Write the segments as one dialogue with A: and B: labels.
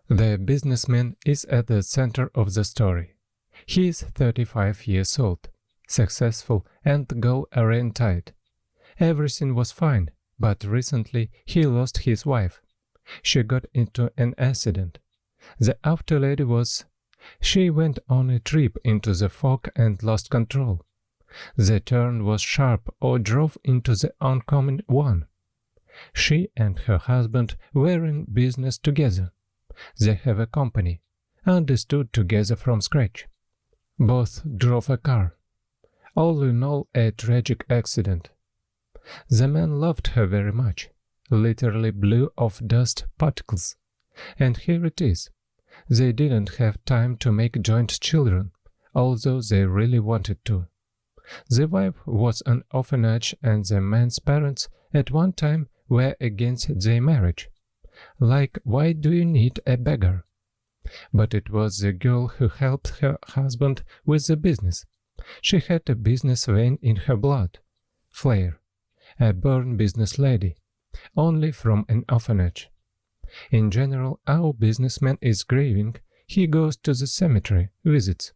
A: The businessman is at the center of the story. He is 35 years old, successful and goal-oriented. Everything was fine, but recently he lost his wife. She got into an accident. The after lady was... She went on a trip into the fog and lost control. The turn was sharp or drove into the oncoming one. She and her husband were in business together. They have a company, understood together from scratch. Both drove a car. All in all, a tragic accident. The man loved her very much, literally blew off dust particles. And here it is. They didn't have time to make joint children, although they really wanted to. The wife was an orphanage and the man's parents at one time were against their marriage. Like, why do you need a beggar? But it was the girl who helped her husband with the business. She had a business vein in her blood. Flair, a born business lady, only from an orphanage. In general, our businessman is grieving. He goes to the cemetery, visits.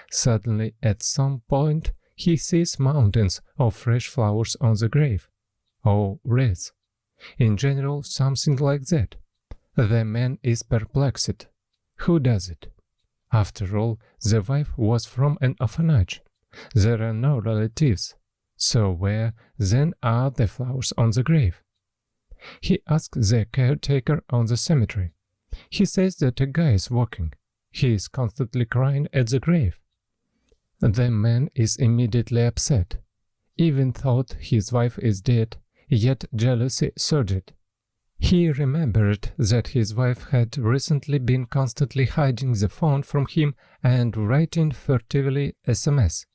A: Suddenly, at some point, he sees mountains of fresh flowers on the grave. Or wreaths. In general, something like that. The man is perplexed. Who does it? After all, the wife was from an orphanage. There are no relatives. So where, then, are the flowers on the grave? He asks the caretaker on the cemetery. He says that a guy is walking. He is constantly crying at the grave. The man is immediately upset. Even thought his wife is dead, yet jealousy surged. He remembered that his wife had recently been constantly hiding the phone from him and writing furtively SMS.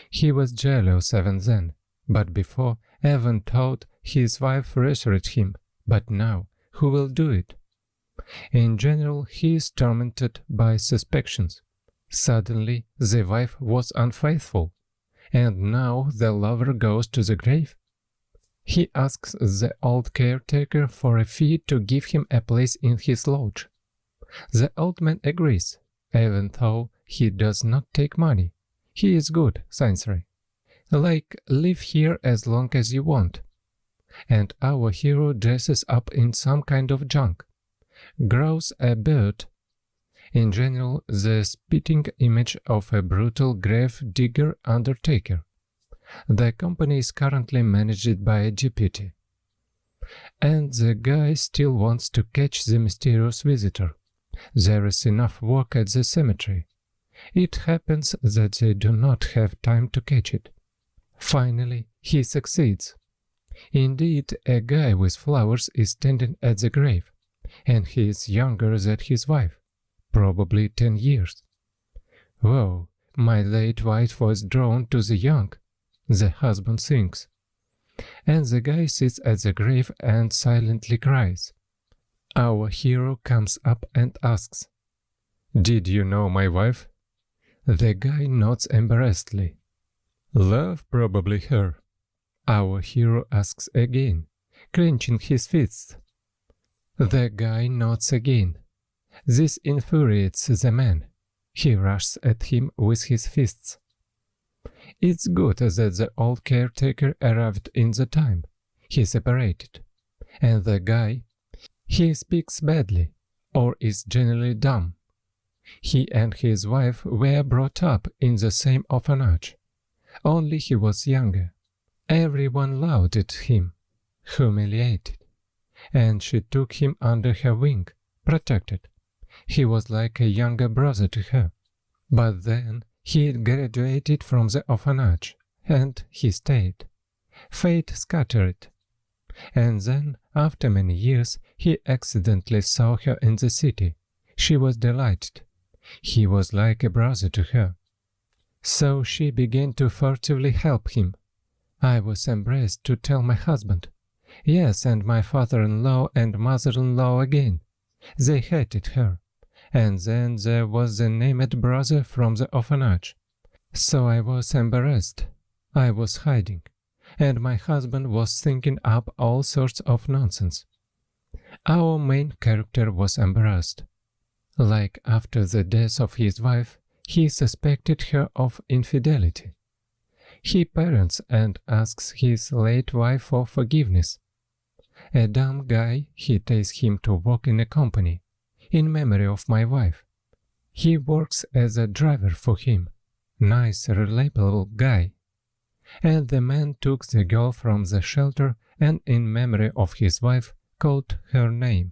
A: He was jealous even then, but before even thought his wife reassured him. But now, who will do it? In general, he is tormented by suspicions. Suddenly, the wife was unfaithful, and now the lover goes to the grave. He asks the old caretaker for a fee to give him a place in his lodge. The old man agrees, even though he does not take money. He is good, sincere. Like, live here as long as you want. And our hero dresses up in some kind of junk, grows a beard. In general, the spitting image of a brutal grave digger undertaker. The company is currently managed by a deputy. And the guy still wants to catch the mysterious visitor. There is enough work at the cemetery. It happens that they do not have time to catch it. Finally, he succeeds. Indeed, a guy with flowers is standing at the grave, and he is younger than his wife, probably 10 years. Whoa, my late wife was drawn to the young, the husband thinks. And the guy sits at the grave and silently cries. Our hero comes up and asks, "Did you know my wife?" The guy nods embarrassedly. "Love probably her." Our hero asks again, clenching his fists. The guy nods again. This infuriates the man. He rushes at him with his fists. It's good that the old caretaker arrived in the time. He separated. And the guy, he speaks badly, or is generally dumb. He and his wife were brought up in the same orphanage. Only he was younger. Everyone lauded him, humiliated, and she took him under her wing, protected. He was like a younger brother to her. But then he graduated from the orphanage, and he stayed. Fate scattered. And then, after many years, he accidentally saw her in the city. She was delighted. He was like a brother to her. So she began to furtively help him. I was embarrassed to tell my husband. Yes, and my father-in-law and mother-in-law again. They hated her. And then there was the named brother from the orphanage. So I was embarrassed. I was hiding. And my husband was thinking up all sorts of nonsense. Our main character was embarrassed. Like after the death of his wife, he suspected her of infidelity. He parents and asks his late wife for forgiveness. A dumb guy, he takes him to work in a company, in memory of my wife. He works as a driver for him. Nice, reliable guy. And the man took the girl from the shelter and in memory of his wife called her name.